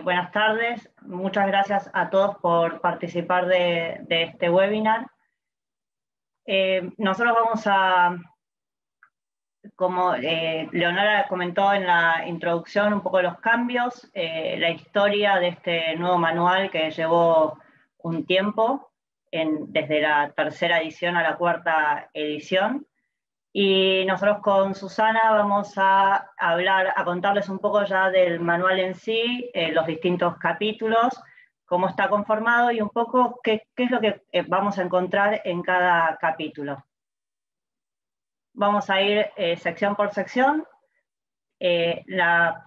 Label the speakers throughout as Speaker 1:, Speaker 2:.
Speaker 1: Buenas tardes, muchas gracias a todos por participar de este webinar. Nosotros vamos a, como Leonora comentó en la introducción, un poco los cambios, la historia de este nuevo manual que llevó un tiempo, desde la tercera edición a la cuarta edición. Y nosotros con Susana vamos a contarles un poco ya del manual en sí, los distintos capítulos, cómo está conformado y un poco qué es lo que vamos a encontrar en cada capítulo. Vamos a ir sección por sección. El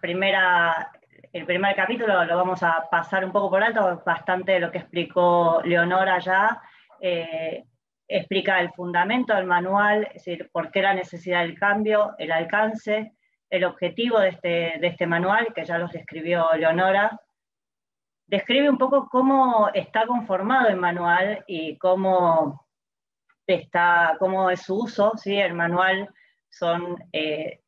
Speaker 1: primer capítulo lo vamos a pasar un poco por alto, bastante de lo que explicó Leonora ya. Explica el fundamento del manual, es decir, por qué la necesidad del cambio, el alcance, el objetivo de este manual, que ya los describió Leonora. Describe un poco cómo está conformado el manual y cómo es su uso, ¿sí? El manual son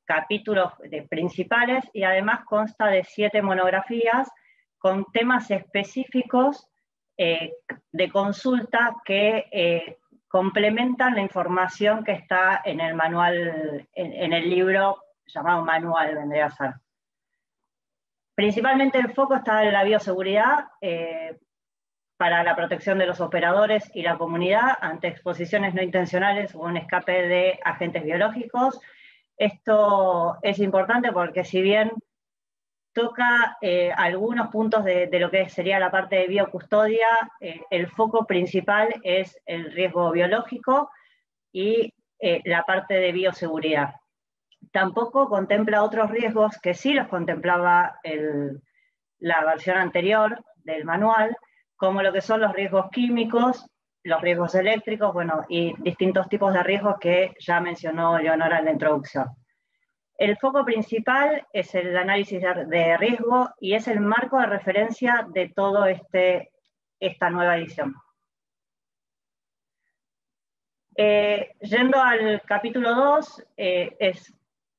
Speaker 1: capítulos principales y además consta de 7 monografías con temas específicos de consulta que complementan la información que está en el manual, en el libro llamado manual, vendría a ser. Principalmente el foco está en la bioseguridad para la protección de los operadores y la comunidad ante exposiciones no intencionales o un escape de agentes biológicos. Esto es importante porque si bien toca algunos puntos de lo que sería la parte de biocustodia, el foco principal es el riesgo biológico y la parte de bioseguridad. Tampoco contempla otros riesgos que sí los contemplaba la versión anterior del manual, como lo que son los riesgos químicos, los riesgos eléctricos, bueno, y distintos tipos de riesgos que ya mencionó Leonora en la introducción. El foco principal es el análisis de riesgo y es el marco de referencia de todo esta nueva edición. Yendo al capítulo 2, es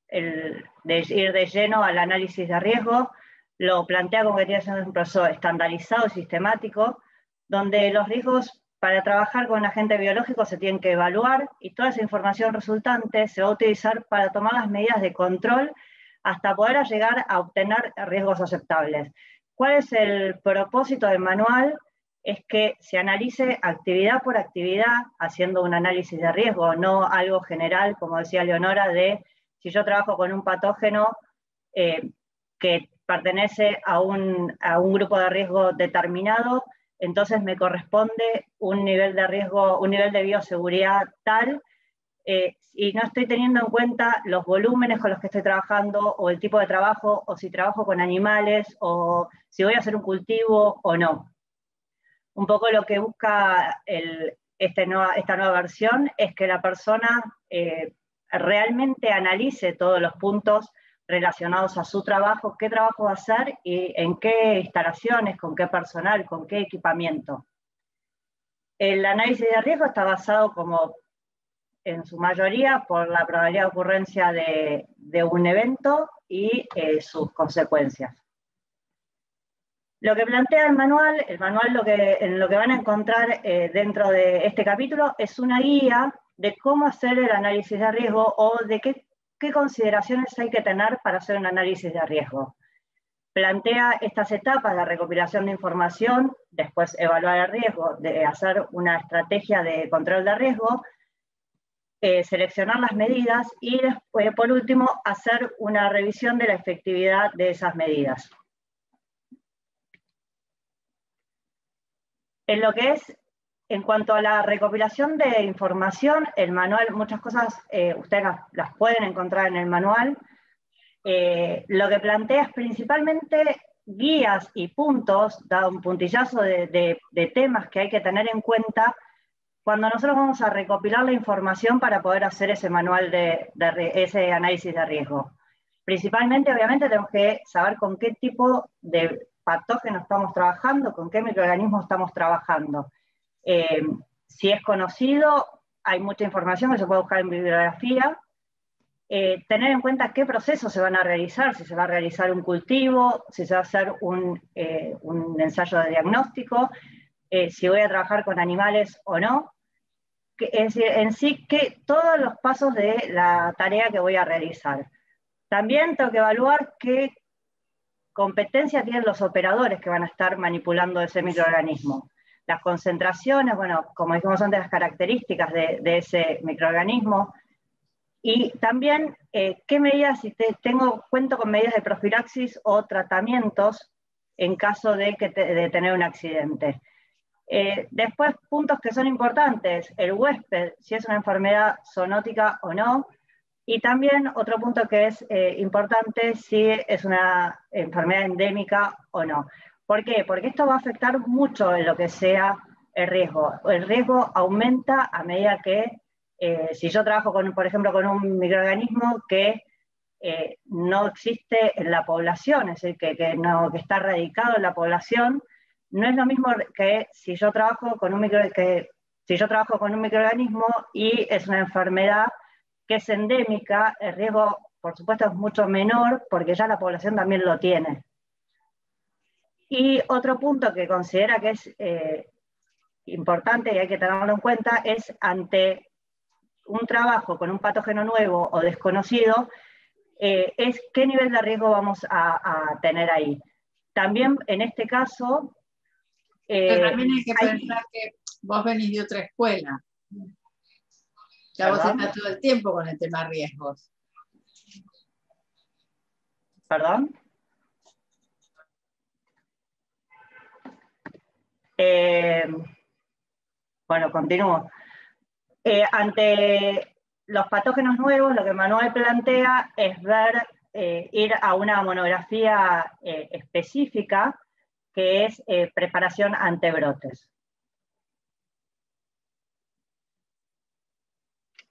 Speaker 1: el de ir de lleno al análisis de riesgo. Lo plantea como que tiene que ser un proceso estandarizado y sistemático, donde los riesgos para trabajar con agentes biológicos se tienen que evaluar y toda esa información resultante se va a utilizar para tomar las medidas de control hasta poder llegar a obtener riesgos aceptables. ¿Cuál es el propósito del manual? Es que se analice actividad por actividad haciendo un análisis de riesgo, no algo general, como decía Leonora, de si yo trabajo con un patógeno que pertenece a un grupo de riesgo determinado, entonces me corresponde un nivel de riesgo, un nivel de bioseguridad tal, y no estoy teniendo en cuenta los volúmenes con los que estoy trabajando, o el tipo de trabajo, o si trabajo con animales, o si voy a hacer un cultivo o no. Un poco lo que busca esta nueva versión es que la persona realmente analice todos los puntos relacionados a su trabajo, qué trabajo va a hacer y en qué instalaciones, con qué personal, con qué equipamiento. El análisis de riesgo está basado como en su mayoría por la probabilidad de ocurrencia de un evento y sus consecuencias. Lo que plantea el manual en lo que van a encontrar dentro de este capítulo es una guía de cómo hacer el análisis de riesgo o de qué consideraciones hay que tener para hacer un análisis de riesgo. Plantea estas etapas de recopilación de información, después evaluar el riesgo, de hacer una estrategia de control de riesgo, seleccionar las medidas y después, por último, hacer una revisión de la efectividad de esas medidas. En lo que es, en cuanto a la recopilación de información, el manual, muchas cosas ustedes las pueden encontrar en el manual. Lo que plantea es principalmente guías y puntos, da un puntillazo de temas que hay que tener en cuenta cuando nosotros vamos a recopilar la información para poder hacer ese manual ese análisis de riesgo. Principalmente, obviamente, tenemos que saber con qué tipo de patógeno estamos trabajando, con qué microorganismo estamos trabajando. Si es conocido, hay mucha información que se puede buscar en bibliografía. tener en cuenta qué procesos se van a realizar, si se va a realizar un cultivo, si se va a hacer un ensayo de diagnóstico, si voy a trabajar con animales o no. Es decir, en sí, todos los pasos de la tarea que voy a realizar. También tengo que evaluar qué competencia tienen los operadores que van a estar manipulando ese microorganismo. Las concentraciones, bueno, como dijimos antes, las características de ese microorganismo. Y también, qué medidas, si cuento con medidas de profilaxis o tratamientos en caso de tener un accidente. Después, puntos que son importantes, el huésped, si es una enfermedad zoonótica o no, y también otro punto que es importante, si es una enfermedad endémica o no. ¿Por qué? Porque esto va a afectar mucho en lo que sea el riesgo. El riesgo aumenta a medida que, si yo trabajo, por ejemplo, con un microorganismo que no existe en la población, es decir, que está radicado en la población, no es lo mismo que si yo trabajo con un microorganismo y es una enfermedad que es endémica, el riesgo, por supuesto, es mucho menor porque ya la población también lo tiene. Y otro punto que considera que es importante y hay que tenerlo en cuenta es ante un trabajo con un patógeno nuevo o desconocido, es qué nivel de riesgo vamos a tener ahí. También en este caso...
Speaker 2: Pero también hay que pensar que vos venís de otra escuela. Ya vos estás todo el tiempo con el tema riesgos.
Speaker 1: ¿Perdón? Bueno, continúo. Ante los patógenos nuevos, lo que Manuel plantea es ir a una monografía específica que es preparación ante brotes.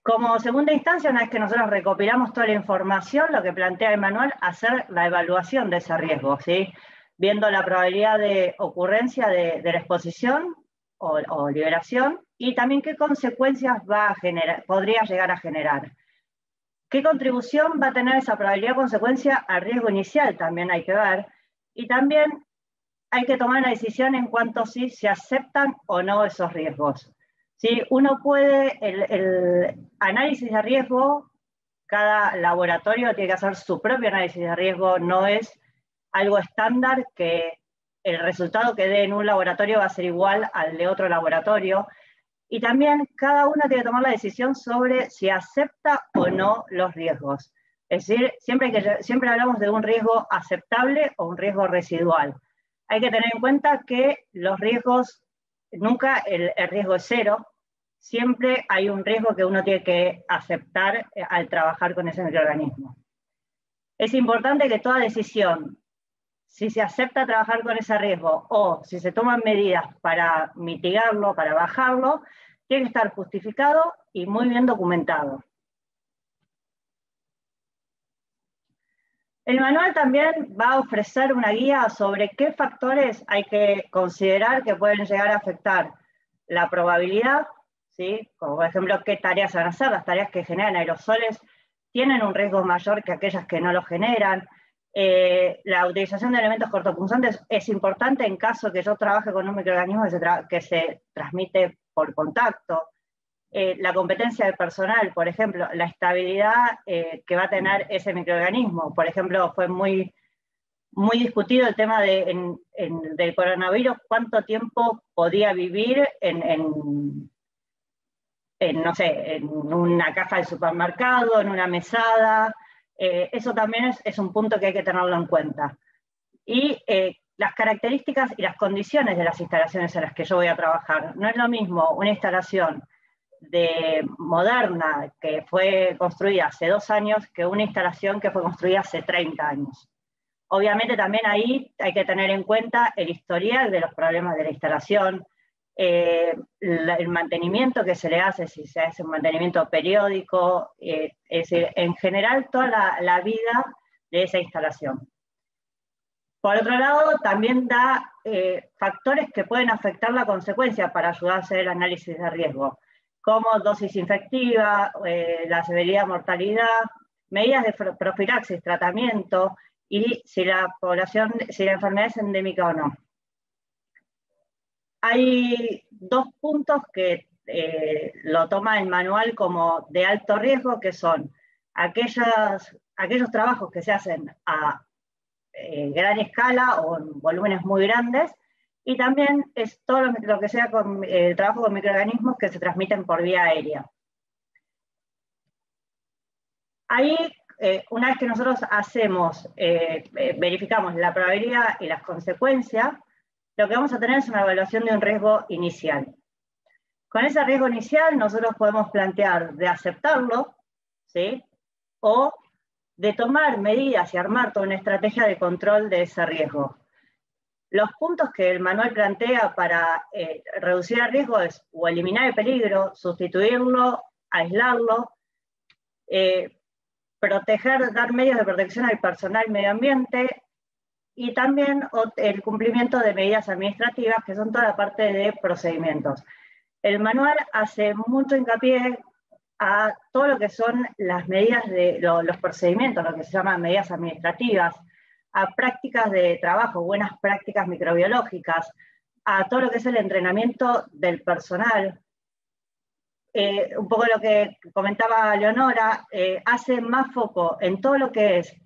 Speaker 1: Como segunda instancia, una vez que nosotros recopilamos toda la información, lo que plantea el manual, hacer la evaluación de ese riesgo, ¿sí? Viendo la probabilidad de ocurrencia de la exposición o liberación, y también qué consecuencias podría llegar a generar. ¿Qué contribución va a tener esa probabilidad o consecuencia al riesgo inicial? También hay que ver. Y también hay que tomar una decisión en cuanto a si se aceptan o no esos riesgos. ¿Sí? Uno puede, el análisis de riesgo, cada laboratorio tiene que hacer su propio análisis de riesgo, no es algo estándar que el resultado que dé en un laboratorio va a ser igual al de otro laboratorio. Y también cada uno tiene que tomar la decisión sobre si acepta o no los riesgos. Es decir, siempre hablamos de un riesgo aceptable o un riesgo residual. Hay que tener en cuenta que los riesgos, nunca el riesgo es cero, siempre hay un riesgo que uno tiene que aceptar al trabajar con ese microorganismo. Es importante que toda decisión, si se acepta trabajar con ese riesgo o si se toman medidas para mitigarlo, para bajarlo, tiene que estar justificado y muy bien documentado. El manual también va a ofrecer una guía sobre qué factores hay que considerar que pueden llegar a afectar la probabilidad, ¿sí? Como por ejemplo, qué tareas van a hacer. Las tareas que generan aerosoles tienen un riesgo mayor que aquellas que no lo generan. La utilización de elementos cortopunzantes es importante en caso que yo trabaje con un microorganismo que se transmite por contacto. La competencia del personal, por ejemplo, la estabilidad que va a tener ese microorganismo. Por ejemplo, fue muy discutido el tema del coronavirus, cuánto tiempo podía vivir no sé, en una caja de supermercado, en una mesada. Eso también es un punto que hay que tenerlo en cuenta. Y las características y las condiciones de las instalaciones en las que yo voy a trabajar. No es lo mismo una instalación moderna que fue construida hace 2 años que una instalación que fue construida hace 30 años. Obviamente también ahí hay que tener en cuenta el historial de los problemas de la instalación, el mantenimiento que se le hace, si se hace un mantenimiento periódico, es decir, en general toda la vida de esa instalación. Por otro lado, también da factores que pueden afectar la consecuencia para ayudar a hacer el análisis de riesgo, como dosis infectiva, la severidad, mortalidad, medidas de profilaxis, tratamiento y si la enfermedad es endémica o no. Hay 2 puntos que lo toma el manual como de alto riesgo, que son aquellos trabajos que se hacen a gran escala o en volúmenes muy grandes, y también es todo lo que sea con el trabajo con microorganismos que se transmiten por vía aérea. Ahí, una vez que nosotros verificamos la probabilidad y las consecuencias, lo que vamos a tener es una evaluación de un riesgo inicial. Con ese riesgo inicial nosotros podemos plantear de aceptarlo, ¿sí? O de tomar medidas y armar toda una estrategia de control de ese riesgo. Los puntos que el manual plantea para reducir el riesgo es o eliminar el peligro, sustituirlo, aislarlo, dar medios de protección al personal y medio ambiente, y también el cumplimiento de medidas administrativas, que son toda la parte de procedimientos. El manual hace mucho hincapié a todo lo que son las medidas de los procedimientos, lo que se llaman medidas administrativas, a prácticas de trabajo, buenas prácticas microbiológicas, a todo lo que es el entrenamiento del personal. Un poco lo que comentaba Leonora, hace más foco en todo lo que es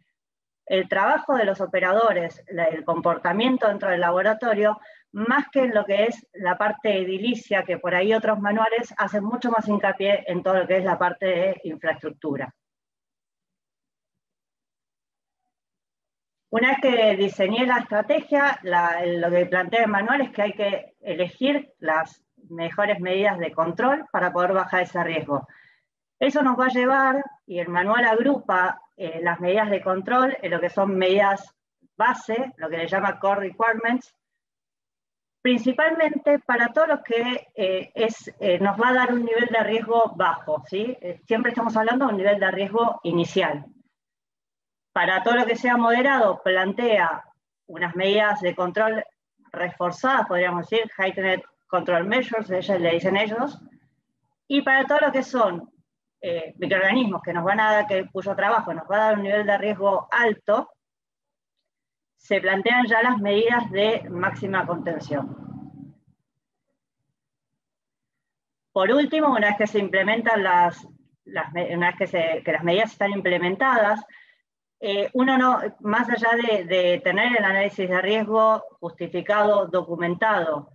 Speaker 1: el trabajo de los operadores, el comportamiento dentro del laboratorio, más que en lo que es la parte edilicia, que por ahí otros manuales hacen mucho más hincapié en todo lo que es la parte de infraestructura. Una vez que diseñé la estrategia, lo que plantea el manual es que hay que elegir las mejores medidas de control para poder bajar ese riesgo. Eso nos va a llevar, y el manual agrupa las medidas de control en lo que son medidas base, lo que le llama core requirements, principalmente para todo lo que nos va a dar un nivel de riesgo bajo, ¿sí? Siempre estamos hablando de un nivel de riesgo inicial. Para todo lo que sea moderado, plantea unas medidas de control reforzadas, podríamos decir, heightened control measures, le dicen ellos, y para todo lo que son microorganismos que nos van a dar, cuyo trabajo nos va a dar un nivel de riesgo alto, se plantean ya las medidas de máxima contención. Por último, una vez que se implementan una vez que las medidas están implementadas, uno no, más allá de tener el análisis de riesgo justificado, documentado,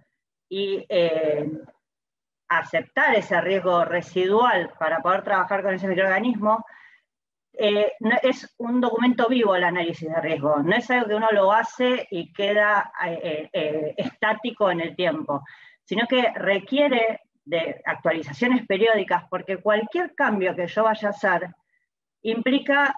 Speaker 1: y aceptar ese riesgo residual para poder trabajar con ese microorganismo, es un documento vivo el análisis de riesgo, no es algo que uno lo hace y queda estático en el tiempo, sino que requiere de actualizaciones periódicas, porque cualquier cambio que yo vaya a hacer implica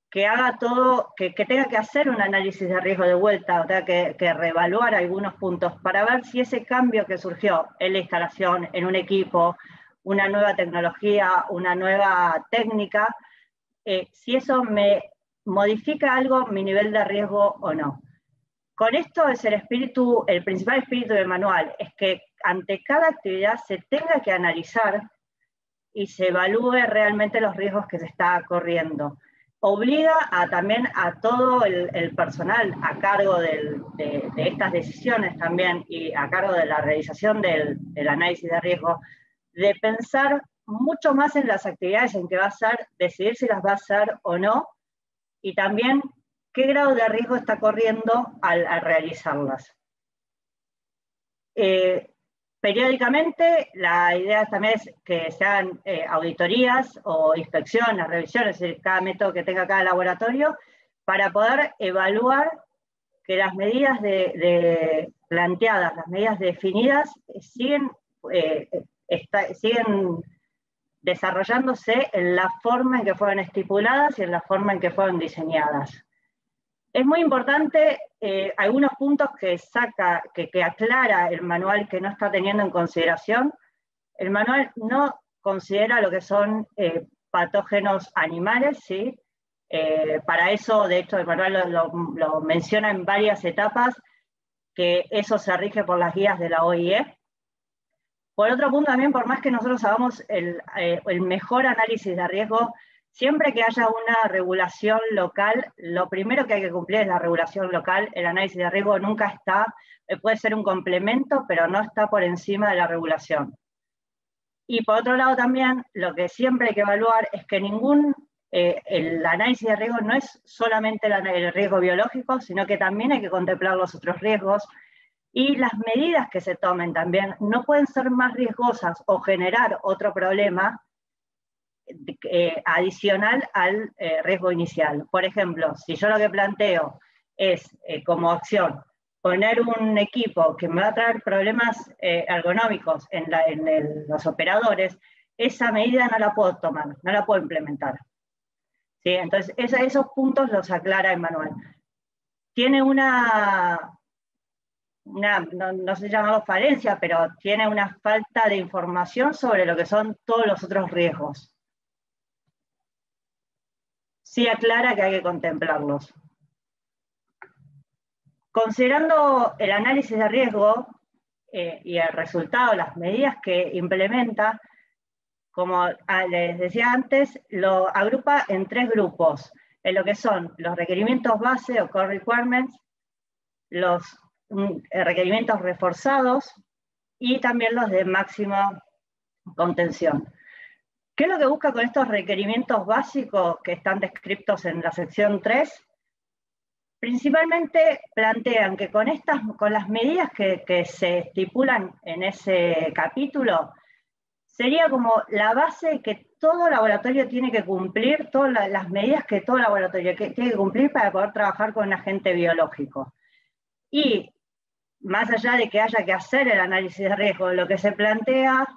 Speaker 1: que haga todo, que tenga que hacer un análisis de riesgo de vuelta, o tenga que reevaluar algunos puntos para ver si ese cambio que surgió en la instalación, en un equipo, una nueva tecnología, una nueva técnica, si eso me modifica algo mi nivel de riesgo o no. Con esto es el principal espíritu del manual, es que ante cada actividad se tenga que analizar y se evalúe realmente los riesgos que se está corriendo. Obliga también a todo el personal a cargo de estas decisiones también y a cargo de la realización del análisis de riesgo, de pensar mucho más en las actividades en que va a hacer, decidir si las va a hacer o no, y también qué grado de riesgo está corriendo al realizarlas. Periódicamente, la idea también es que se hagan auditorías o inspecciones, revisiones, es decir, cada método que tenga cada laboratorio, para poder evaluar que las medidas planteadas, las medidas definidas, siguen desarrollándose en la forma en que fueron estipuladas y en la forma en que fueron diseñadas. Es muy importante algunos puntos que aclara el manual que no está teniendo en consideración. El manual no considera lo que son patógenos animales, ¿sí? Para eso, de hecho, el manual lo menciona en varias etapas, que eso se rige por las guías de la OIE. Por otro punto, también, por más que nosotros hagamos el mejor análisis de riesgo, siempre que haya una regulación local, lo primero que hay que cumplir es la regulación local. El análisis de riesgo nunca está, puede ser un complemento, pero no está por encima de la regulación. Y por otro lado también, lo que siempre hay que evaluar es que el análisis de riesgo no es solamente el riesgo biológico, sino que también hay que contemplar los otros riesgos, y las medidas que se tomen también no pueden ser más riesgosas o generar otro problema adicional al riesgo inicial. Por ejemplo, si yo lo que planteo es como opción poner un equipo que me va a traer problemas ergonómicos en los operadores, esa medida no la puedo tomar, no la puedo implementar. ¿Sí? Entonces, esos puntos los aclara el manual. Tiene no se llama falencia, pero tiene una falta de información sobre lo que son todos los otros riesgos. Sí aclara que hay que contemplarlos. Considerando el análisis de riesgo y el resultado, las medidas que implementa, como les decía antes, lo agrupa en 3 grupos, en lo que son los requerimientos base o core requirements, los requerimientos reforzados y también los de máxima contención. ¿Qué es lo que busca con estos requerimientos básicos que están descritos en la sección 3? Principalmente plantean que con las medidas que se estipulan en ese capítulo, sería como la base que todo laboratorio tiene que cumplir, todas las medidas que todo laboratorio tiene que cumplir para poder trabajar con un agente biológico. Y más allá de que haya que hacer el análisis de riesgo, lo que se plantea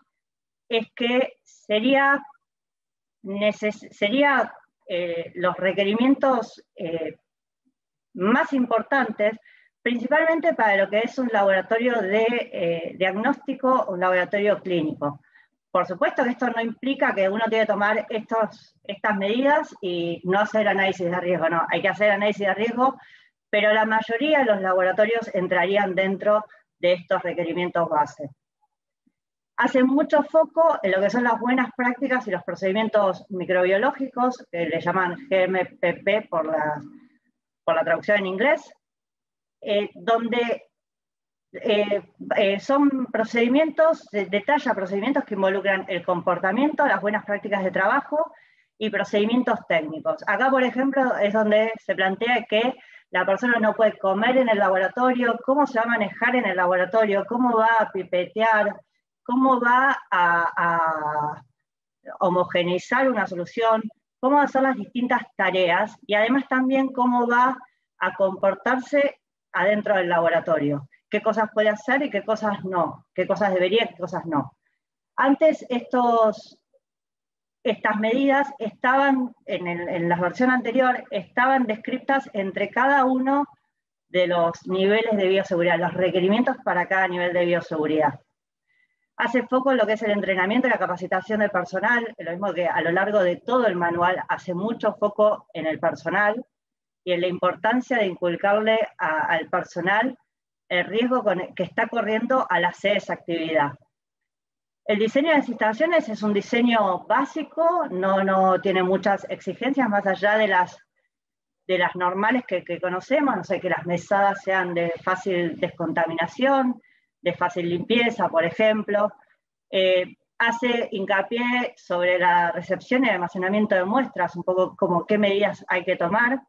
Speaker 1: es que sería los requerimientos más importantes, principalmente para lo que es un laboratorio de diagnóstico o un laboratorio clínico. Por supuesto que esto no implica que uno tiene que tomar estas medidas y no hacer análisis de riesgo, no, hay que hacer análisis de riesgo, pero la mayoría de los laboratorios entrarían dentro de estos requerimientos base. Hace mucho foco en lo que son las buenas prácticas y los procedimientos microbiológicos, que le llaman GMPP por la traducción en inglés, donde son procedimientos, detalla procedimientos que involucran el comportamiento, las buenas prácticas de trabajo y procedimientos técnicos. Acá, por ejemplo, es donde se plantea que la persona no puede comer en el laboratorio, cómo se va a manejar en el laboratorio, cómo va a pipetear, cómo va a homogeneizar una solución, cómo va a hacer las distintas tareas y además también cómo va a comportarse adentro del laboratorio. Qué cosas puede hacer y qué cosas no, qué cosas debería y qué cosas no. Antes estas medidas estaban, en la versión anterior, estaban descritas entre cada uno de los niveles de bioseguridad, los requerimientos para cada nivel de bioseguridad. Hace foco en lo que es el entrenamiento y la capacitación del personal, lo mismo que a lo largo de todo el manual hace mucho foco en el personal y en la importancia de inculcarle al personal el riesgo que está corriendo al hacer esa actividad. El diseño de las instalaciones es un diseño básico, no tiene muchas exigencias más allá de las normales que conocemos, no sé, que las mesadas sean de fácil descontaminación, de fácil limpieza, por ejemplo. Hace hincapié sobre la recepción y almacenamiento de muestras, un poco como qué medidas hay que tomar.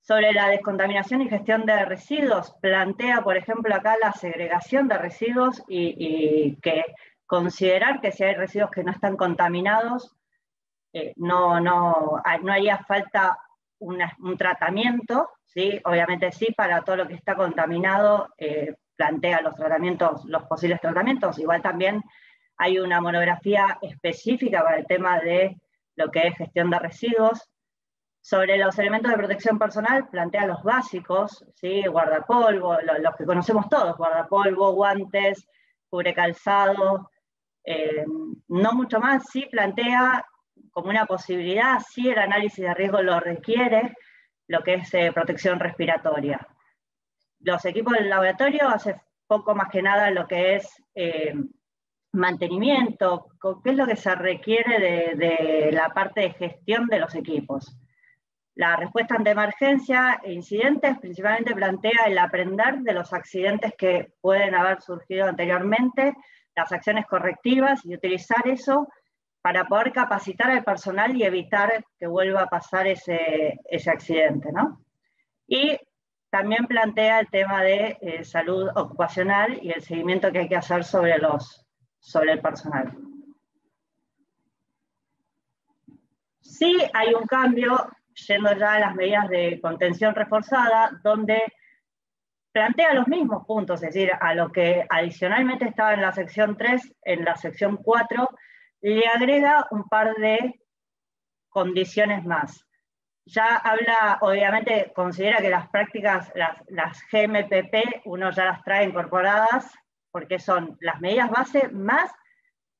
Speaker 1: Sobre la descontaminación y gestión de residuos, plantea, por ejemplo, acá la segregación de residuos y que considerar que si hay residuos que no están contaminados, no haría falta un tratamiento, ¿sí? Obviamente sí, para todo lo que está contaminado, plantea los posibles tratamientos. Igual también hay una monografía específica para el tema de lo que es gestión de residuos. Sobre los elementos de protección personal, plantea los básicos, ¿sí? Guardapolvo, los que conocemos todos, guardapolvo, guantes, cubrecalzado, no mucho más. Sí plantea como una posibilidad, sí el análisis de riesgo lo requiere, lo que es protección respiratoria. Los equipos del laboratorio hacen poco más que nada lo que es mantenimiento, qué es lo que se requiere de la parte de gestión de los equipos. La respuesta ante emergencia e incidentes principalmente plantea el aprender de los accidentes que pueden haber surgido anteriormente, las acciones correctivas y utilizar eso para poder capacitar al personal y evitar que vuelva a pasar ese accidente, ¿no? Y también plantea el tema de salud ocupacional y el seguimiento que hay que hacer sobre el personal. Sí hay un cambio, yendo ya a las medidas de contención reforzada, donde plantea los mismos puntos, es decir, a lo que adicionalmente estaba en la sección 3, en la sección 4, le agrega un par de condiciones más. Ya habla, obviamente, considera que las prácticas, las GMPP, uno ya las trae incorporadas, porque son las medidas base más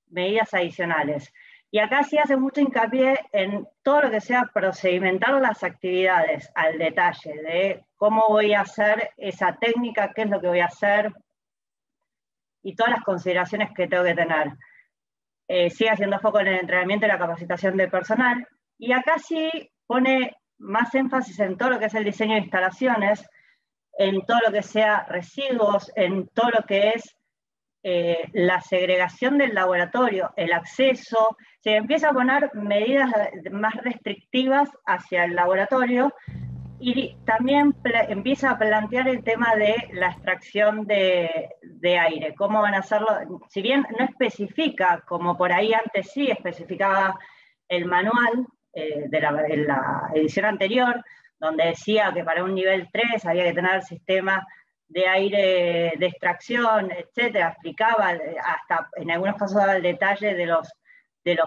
Speaker 1: medidas adicionales. Y acá sí hace mucho hincapié en todo lo que sea procedimentar las actividades al detalle, de cómo voy a hacer esa técnica, qué es lo que voy a hacer, y todas las consideraciones que tengo que tener. Sigue haciendo foco en el entrenamiento y la capacitación del personal, y acá sí pone más énfasis en todo lo que es el diseño de instalaciones, en todo lo que sea residuos, en todo lo que es la segregación del laboratorio, el acceso, se empieza a poner medidas más restrictivas hacia el laboratorio y también empieza a plantear el tema de la extracción de aire, cómo van a hacerlo, si bien no especifica, como por ahí antes sí especificaba el manual de la edición anterior, donde decía que para un nivel 3 había que tener sistema de aire de extracción, etcétera, explicaba, hasta en algunos casos daba el detalle de los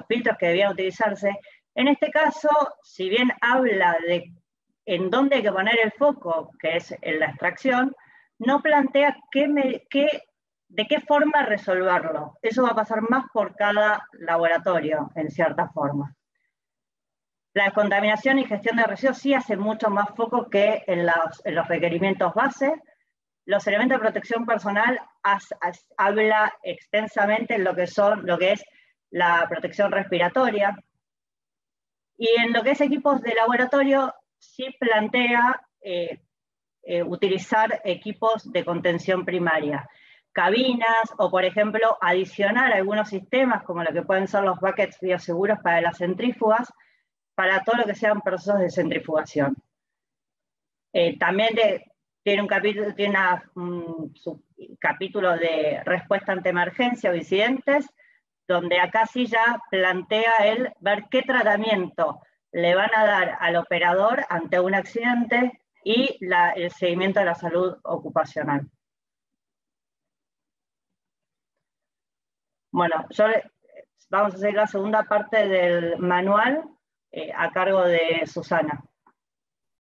Speaker 1: filtros que debían utilizarse. En este caso, si bien habla de en dónde hay que poner el foco, que es en la extracción, no plantea de qué forma resolverlo. Eso va a pasar más por cada laboratorio, en cierta forma. La descontaminación y gestión de residuos sí hace mucho más foco que en los requerimientos base. Los elementos de protección personal habla extensamente en lo que es la protección respiratoria. Y en lo que es equipos de laboratorio, sí plantea utilizar equipos de contención primaria. Cabinas, o por ejemplo, adicionar algunos sistemas, como lo que pueden ser los buckets bioseguros para las centrífugas, para todo lo que sean procesos de centrifugación. También tiene un capítulo de respuesta ante emergencia o incidentes, donde acá sí ya plantea el ver qué tratamiento le van a dar al operador ante un accidente y el seguimiento de la salud ocupacional. Bueno, vamos a hacer la segunda parte del manual a cargo de Susana.